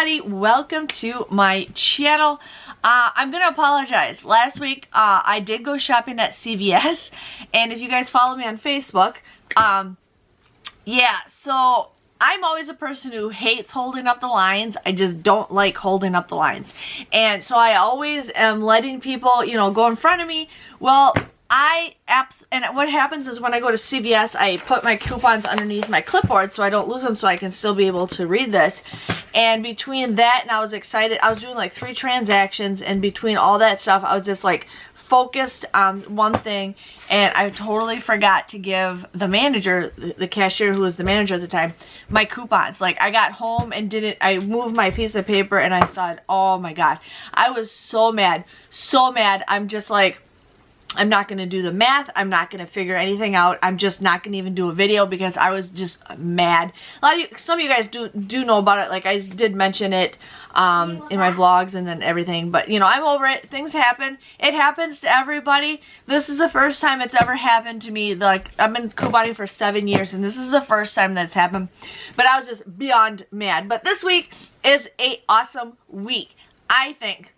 everybody, welcome to my channel. I'm gonna apologize. Last week I did go shopping at CVS, and if you guys follow me on Facebook, yeah, so I'm always a person who hates holding up the lines. I just don't like holding up the lines, and so I always am letting people, you know, go in front of me. Well, and what happens is when I go to CVS, I put my coupons underneath my clipboard so I don't lose them, so I can still be able to read this. And between that and I was excited, I was doing like 3 transactions, and between all that stuff, I was just like focused on one thing, and I totally forgot to give the manager, the cashier who was the manager at the time, my coupons. Like, I got home and I moved my piece of paper and I saw it. Oh my god, I was so mad, so mad. I'm just like, I'm not going to do the math. I'm not going to figure anything out. I'm just not going to even do a video because I was just mad. Some of you guys do know about it. Like, I did mention it in my vlogs and then everything. But, you know, I'm over it. Things happen. It happens to everybody. This is the first time it's ever happened to me. Like, I've been couponing for 7 years, and this is the first time that's happened. But I was just beyond mad. But this week is an awesome week, I think.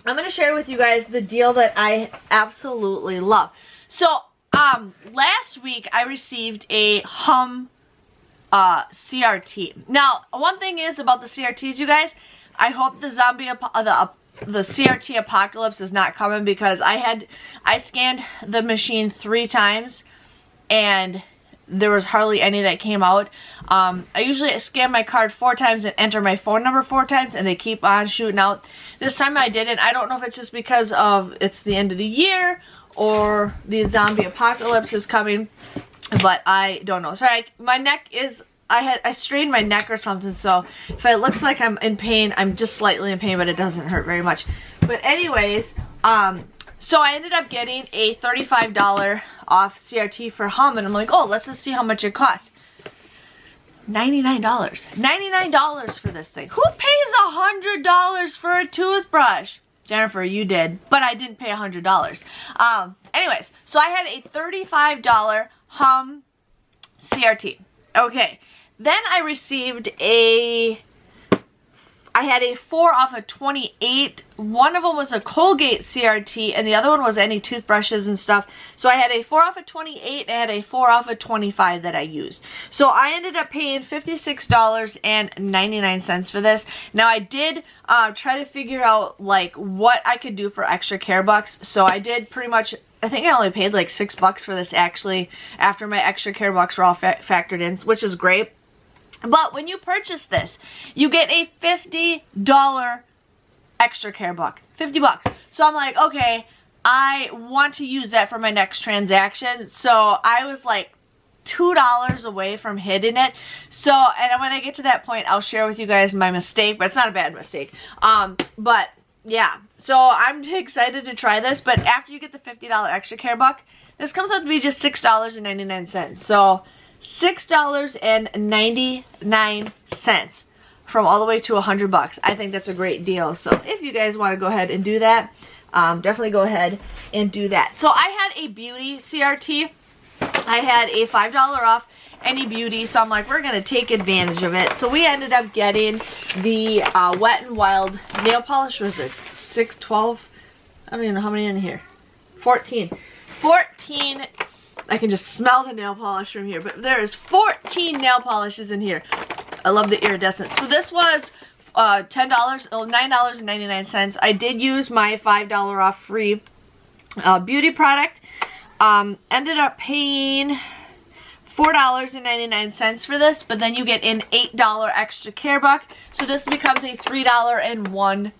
I'm going to share with you guys the deal that I absolutely love. So, last week I received a Hum CRT. Now, one thing is about the CRTs, you guys, I hope the the CRT apocalypse is not coming, because I scanned the machine 3 times and there was hardly any that came out. I usually scan my card 4 times and enter my phone number 4 times, and they keep on shooting out. This time I didn't. I don't know if it's just because it's the end of the year or the zombie apocalypse is coming, but I don't know. Sorry, my neck is, I strained my neck or something, so if it looks like I'm in pain, I'm just slightly in pain, but it doesn't hurt very much. But anyways, so I ended up getting a $35 off CRT for Hum, and I'm like, oh, let's just see how much it costs. $99. $99 for this thing. Who pays $100 for a toothbrush? Jennifer, you did, but I didn't pay $100. Anyways, so I had a $35 Hum CRT. Okay, then I received I had a 4 off of 28. One of them was a Colgate CRT, and the other one was any toothbrushes and stuff. So I had a 4 off of 28, and I had a 4 off of 25 that I used. So I ended up paying $56.99 for this. Now, I did try to figure out like what I could do for extra care bucks. So I did pretty much, I think I only paid like $6 for this actually, after my extra care bucks were all factored in, which is great. But when you purchase this, you get a $50 extra care buck. 50 bucks. So I'm like, okay, I want to use that for my next transaction. So I was like $2 away from hitting it. So, and when I get to that point, I'll share with you guys my mistake, but it's not a bad mistake. But yeah, so I'm excited to try this. But after you get the $50 extra care buck, this comes out to be just $6.99. So $6.99 from all the way to $100. I think that's a great deal. So if you guys want to go ahead and do that, definitely go ahead and do that. So I had a beauty CRT. I had a $5 off any beauty, so I'm like, we're gonna take advantage of it. So we ended up getting the Wet n Wild nail polish. Was it 6, 12? I don't even know how many in here. 14. I can just smell the nail polish from here, but there's 14 nail polishes in here. I love the iridescent. So this was $9.99. I did use my $5 off free beauty product. Ended up paying $4.99 for this, but then you get an $8 extra care buck. So this becomes a $3.01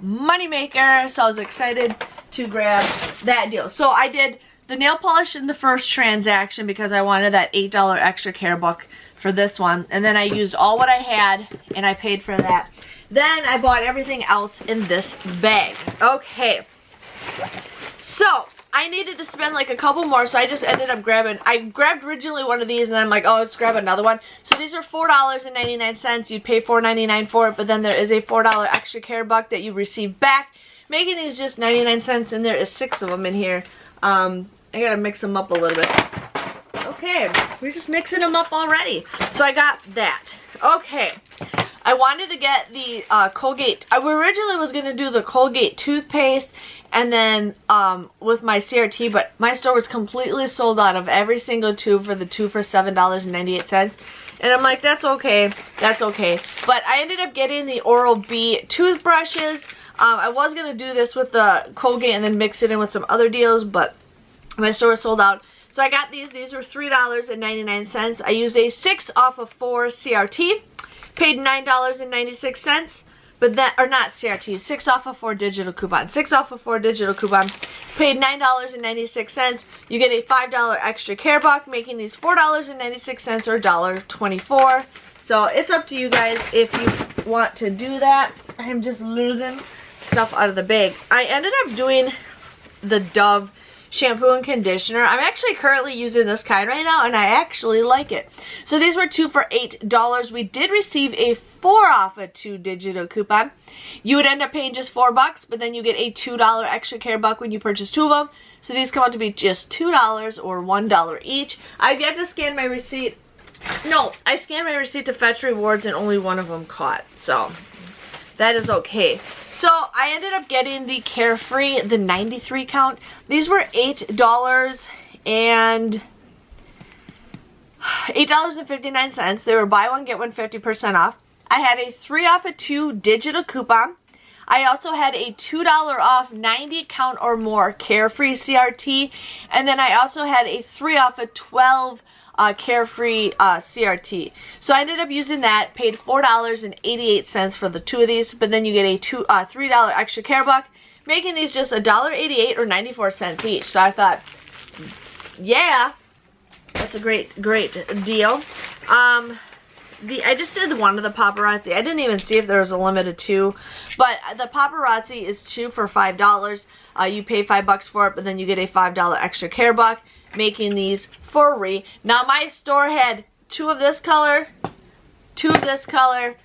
moneymaker. So I was excited to grab that deal. So I did the nail polish in the first transaction because I wanted that $8 extra care buck for this one. And then I used all what I had and I paid for that. Then I bought everything else in this bag. Okay. So I needed to spend like a couple more, so I just ended up grabbing, I grabbed originally one of these and then I'm like, oh, let's grab another one. So these are $4.99. You'd pay $4.99 for it, but then there is a $4 extra care buck that you receive back, making these just 99 cents, and there is 6 of them in here. I gotta mix them up a little bit. Okay, we're just mixing them up already. So I got that. Okay. I wanted to get the Colgate. I originally was going to do the Colgate toothpaste and then with my CRT, but my store was completely sold out of every single tube for the 2 for $7.98. And I'm like, that's okay, that's okay. But I ended up getting the Oral-B toothbrushes. I was going to do this with the Colgate and then mix it in with some other deals, but my store was sold out. So I got these. These were $3.99. I used a 6 off of 4 CRT. Paid $9.96. But that, or not CRT, 6 off of 4 digital coupon. 6 off of 4 digital coupon. Paid $9.96. You get a $5 extra care buck, making these $4.96 or $1.24. So it's up to you guys if you want to do that. I'm just losing stuff out of the bag. I ended up doing the Dove shampoo and conditioner. I'm actually currently using this kind right now, and I actually like it. So these were 2 for $8. We did receive a 4 off a 2 digital coupon. You would end up paying just $4, but then you get a $2 extra care buck when you purchase 2 of them. So these come out to be just $2 or $1 each. I've yet to scan my receipt. No, I scanned my receipt to fetch rewards and only one of them caught. So that is okay. So I ended up getting the Carefree, the 93 count. These were $8.59. They were buy one, get one 50% off. I had a 3 off a 2 digital coupon. I also had a $2 off 90 count or more Carefree CRT. And then I also had a 3 off a 12 Carefree CRT. So I ended up using that, paid $4.88 for the 2 of these, but then you get a $3 extra care buck, making these just $1.88 or 94 cents each. So I thought, yeah, that's a great deal. I just did one of the paparazzi. I didn't even see if there was a limit of 2, but the paparazzi is 2 for $5. You pay $5 for it, but then you get a $5 extra care buck, making these free. Now my store had 2 of this color, 2 of this color,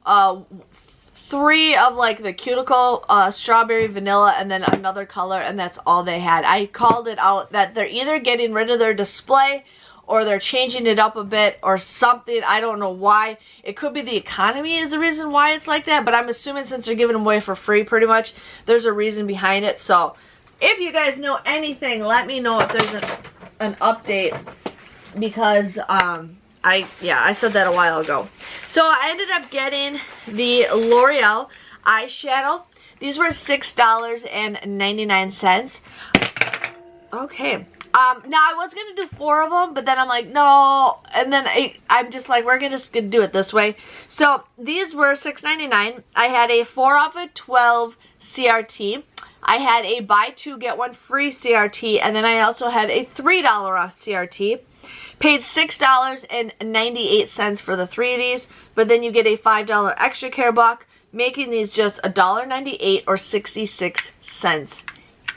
3 of like the cuticle strawberry vanilla, and then another color, and that's all they had. I called it out that they're either getting rid of their display or they're changing it up a bit or something. I don't know why. It could be the economy is the reason why it's like that, but I'm assuming since they're giving them away for free pretty much, there's a reason behind it. So if you guys know anything, let me know if there's an update, because I said that a while ago. So I ended up getting the L'Oreal eyeshadow. These were $6.99. Okay. Now I was going to do 4 of them, but then I'm like, no. And then I'm just like, we're just going to do it this way. So these were $6.99. I had a 4 off of 12 CRT. I had a buy 2 get 1 free CRT, and then I also had a $3 off CRT. Paid $6.98 for the 3 of these, but then you get a $5 extra care buck, making these just $1.98 or 66 cents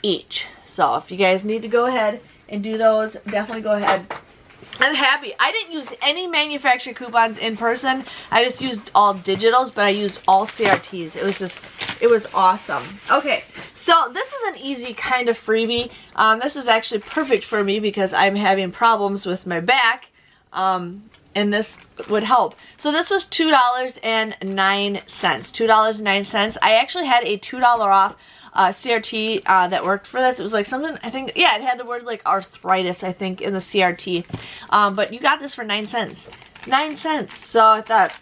each. So if you guys need to go ahead and do those, definitely go ahead. I'm happy. I didn't use any manufacturer coupons in person. I just used all digitals, but I used all CRTs. It was awesome. Okay, so this is an easy kind of freebie. This is actually perfect for me because I'm having problems with my back, and this would help. So this was $2.09. $2.09. I actually had a $2 off CRT that worked for this. It was like something, I think, yeah, it had the word like arthritis, I think, in the CRT. But you got this for 9 cents. 9 cents. So I thought,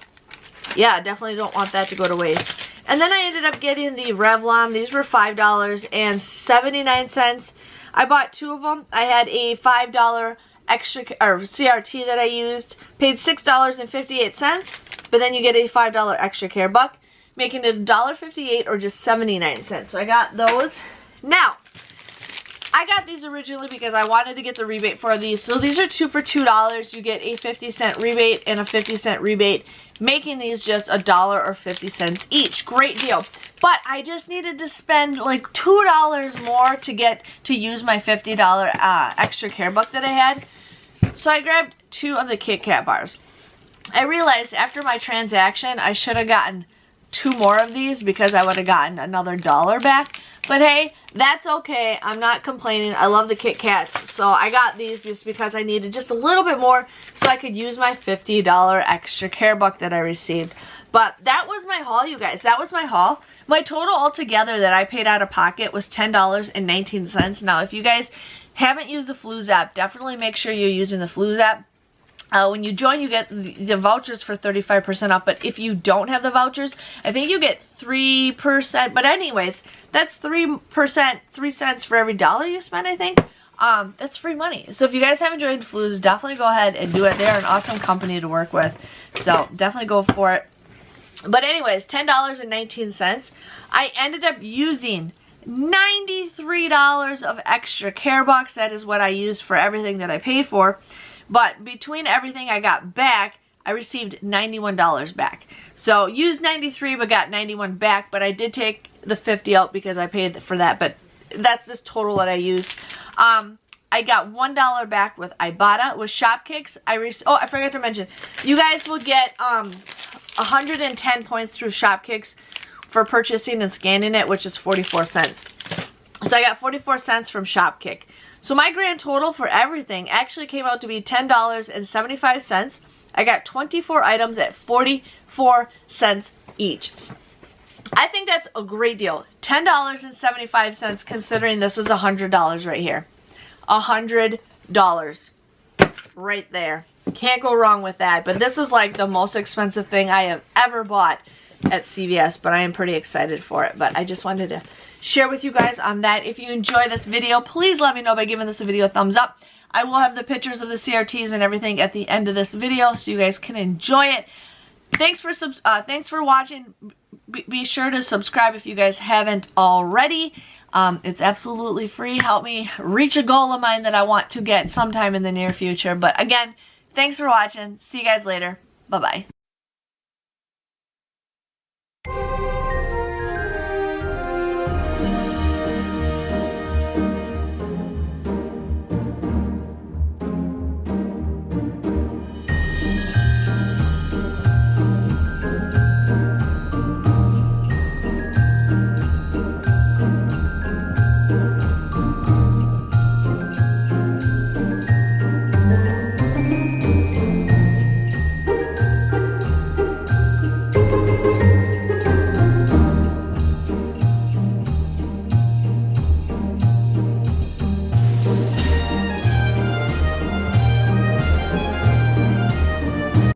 yeah, definitely don't want that to go to waste. And then I ended up getting the Revlon. These were $5.79. I bought 2 of them. I had a $5 extra or CRT that I used. Paid $6.58, but then you get a $5 extra care buck, making it $1.58 or just 79 cents. So I got those. Now, I got these originally because I wanted to get the rebate for these. So these are 2 for $2. You get a 50-cent rebate and a 50-cent rebate, making these just $1 or 50 cents each. Great deal. But I just needed to spend like $2 more to use my $50 extra care buck that I had. So I grabbed 2 of the Kit Kat bars. I realized after my transaction I should have gotten 2 more of these because I would have gotten another $1 back. But hey, that's okay. I'm not complaining. I love the Kit Kats. So I got these just because I needed just a little bit more so I could use my $50 extra care buck that I received. But that was my haul, you guys. That was my haul. My total altogether that I paid out of pocket was $10.19. Now, if you guys haven't used the Flues app, definitely make sure you're using the Flues app. When you join, you get the vouchers for 35% off. But if you don't have the vouchers, I think you get 3%. But anyways, that's 3%, 3 cents for every dollar you spend, I think. That's free money. So if you guys haven't joined Flues, definitely go ahead and do it. They're an awesome company to work with. So definitely go for it. But anyways, $10.19. I ended up using $93 of extra care bucks. That is what I used for everything that I paid for. But between everything I got back, I received $91 back. So used 93 but got 91 back. But I did take the 50 out because I paid for that. But that's this total that I used. I got $1 back with Ibotta. With Shopkicks, I forgot to mention, you guys will get 110 points through Shopkicks for purchasing and scanning it, which is 44 cents. So I got 44 cents from Shopkick. So my grand total for everything actually came out to be $10.75. I got 24 items at 44 cents each. I think that's a great deal. $10.75 considering this is $100 right here. $100 right there. Can't go wrong with that. But this is like the most expensive thing I have ever bought at CVS, but I am pretty excited for it. But I just wanted to share with you guys on that. If you enjoy this video, please let me know by giving this video a thumbs up. I will have the pictures of the CRTs and everything at the end of this video so you guys can enjoy it. Thanks for watching. Be sure to subscribe if you guys haven't already. It's absolutely free. Help me reach a goal of mine that I want to get sometime in the near future. But again, thanks for watching. See you guys later. Bye-bye.